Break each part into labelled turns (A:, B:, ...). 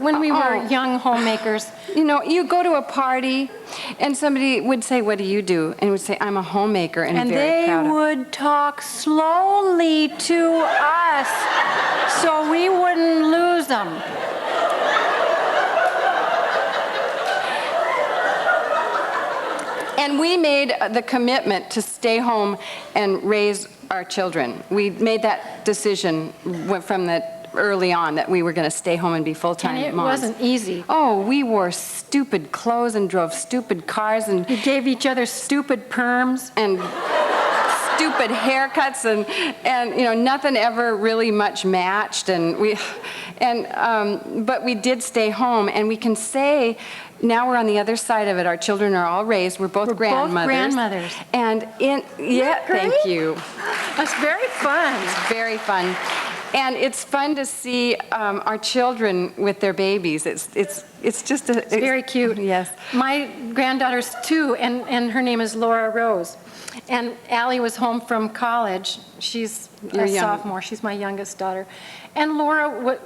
A: were young homemakers,
B: you know, you go to a party and somebody would say, "What do you do?" And would say, "I'm a homemaker," and very proud of.
A: they would talk slowly to us so we wouldn't lose them.
B: And we made the commitment to stay home and raise our children. We made that decision from the early on that we were going to stay home and be full-time moms.
A: And it wasn't easy.
B: Oh, we wore stupid clothes and drove stupid cars and
A: We gave each other stupid perms.
B: and stupid haircuts and you know, nothing ever really much matched, and but we did stay home, and we can say now we're on the other side of it. Our children are all raised. We're both grandmothers.
A: Both grandmothers.
B: And thank you.
A: That's very fun.
B: Very fun. And it's fun to see our children with their babies. It's just it's
A: very cute.
B: Yes.
A: My granddaughter's 2, and her name is Laura Rose. And Allie was home from college. She's a sophomore. She's my youngest daughter. And Laura,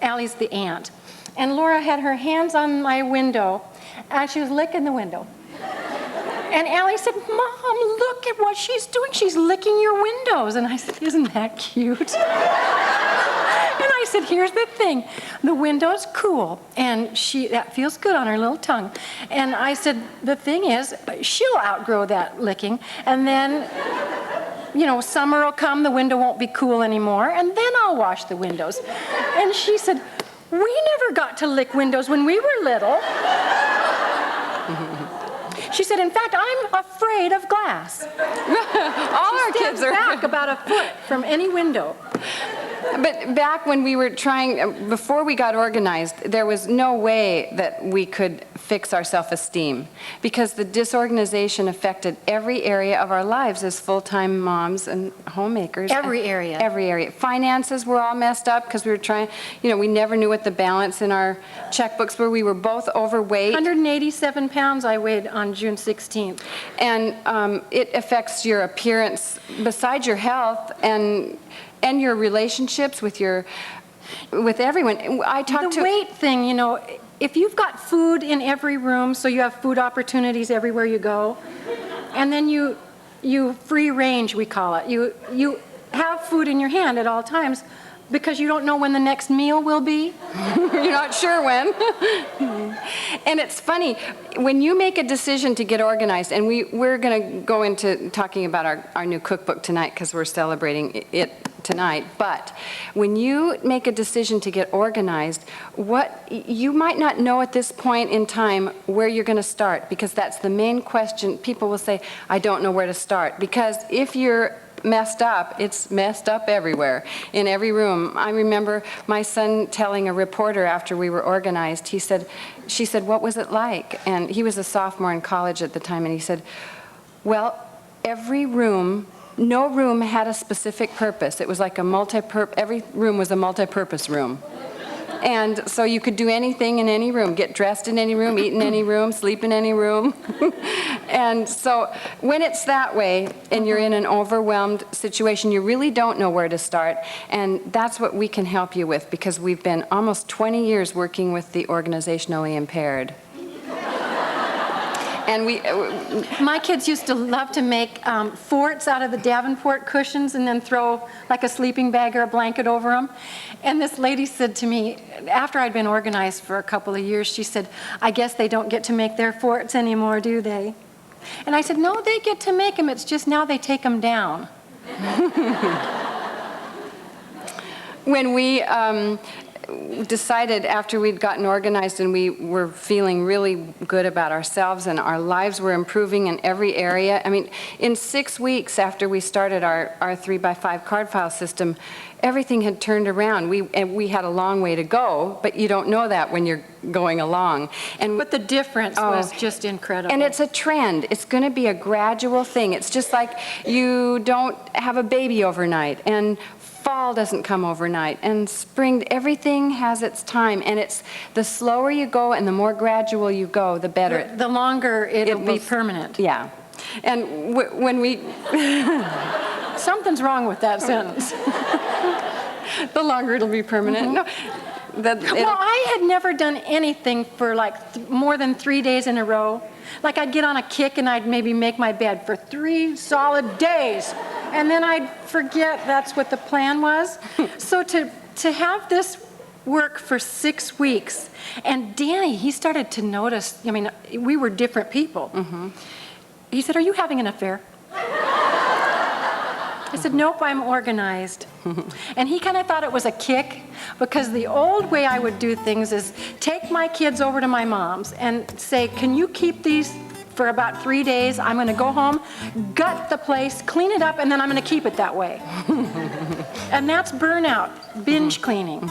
A: Allie's the aunt. And Laura had her hands on my window, and she was licking the window. And Allie said, "Mom, look at what she's doing. She's licking your windows." And I said, "Isn't that cute?" And I said, "Here's the thing. The window's cool, and that feels good on her little tongue." And I said, "The thing is, she'll outgrow that licking, and then, you know, summer will come, the window won't be cool anymore, and then I'll wash the windows." And she said, "We never got to lick windows when we were little." She said, "In fact, I'm afraid of glass."
B: All our kids are
A: back about a foot from any window.
B: But back when we were trying, before we got organized, there was no way that we could fix our self-esteem because the disorganization affected every area of our lives as full-time moms and homemakers.
A: Every area.
B: Every area. Finances were all messed up because we were trying, you know, we never knew what the balance in our checkbooks were. We were both overweight.
A: 187 pounds I weighed on June 16th.
B: And it affects your appearance besides your health and your relationships with everyone. I talked
A: The weight thing, you know, if you've got food in every room, so you have food opportunities everywhere you go, and then you free range, we call it. You have food in your hand at all times because you don't know when the next meal will be.
B: You're not sure when. And it's funny, when you make a decision to get organized, and we're going to go into talking about our new cookbook tonight because we're celebrating it tonight, but when you make a decision to get organized, you might not know at this point in time where you're going to start, because that's the main question. People will say, "I don't know where to start," because if you're messed up, it's messed up everywhere, in every room. I remember my son telling a reporter after we were organized, she said, "What was it like?" And he was a sophomore in college at the time, and he said, "Well, no room had a specific purpose. It was like every room was a multi-purpose room. And so you could do anything in any room, get dressed in any room, eat in any room, sleep in any room." And so when it's that way and you're in an overwhelmed situation, you really don't know where to start. And that's what we can help you with, because we've been almost 20 years working with the organizationally impaired. And
A: my kids used to love to make forts out of the Davenport cushions and then throw like a sleeping bag or a blanket over them. And this lady said to me, after I'd been organized for a couple of years, she said, "I guess they don't get to make their forts anymore, do they?" And I said, "No, they get to make them. It's just now they take them down."
B: When we decided after we'd gotten organized and we were feeling really good about ourselves and our lives were improving in every area. I mean, in 6 weeks after we started our 3x5 card file system, everything had turned around. We had a long way to go, but you don't know that when you're going along.
A: But the difference was just incredible.
B: And it's a trend. It's going to be a gradual thing. It's just like you don't have a baby overnight, and fall doesn't come overnight, and spring, everything has its time, and it's the slower you go and the more gradual you go, the better.
A: The longer it'll be permanent.
B: Yeah. And when we...
A: Something's wrong with that sentence.
B: The longer it'll be permanent. No,
A: Well, I had never done anything for like more than 3 days in a row. Like I'd get on a kick and I'd maybe make my bed for 3 solid days. And then I'd forget that's what the plan was. So to have this work for 6 weeks, and Danny, he started to notice, I mean, we were different people. He said, "Are you having an affair?" I said, "Nope, I'm organized." And he kind of thought it was a kick, because the old way I would do things is take my kids over to my mom's and say, "Can you keep these for about 3 days? I'm going to go home, gut the place, clean it up, and then I'm going to keep it that way." And that's burnout, binge cleaning.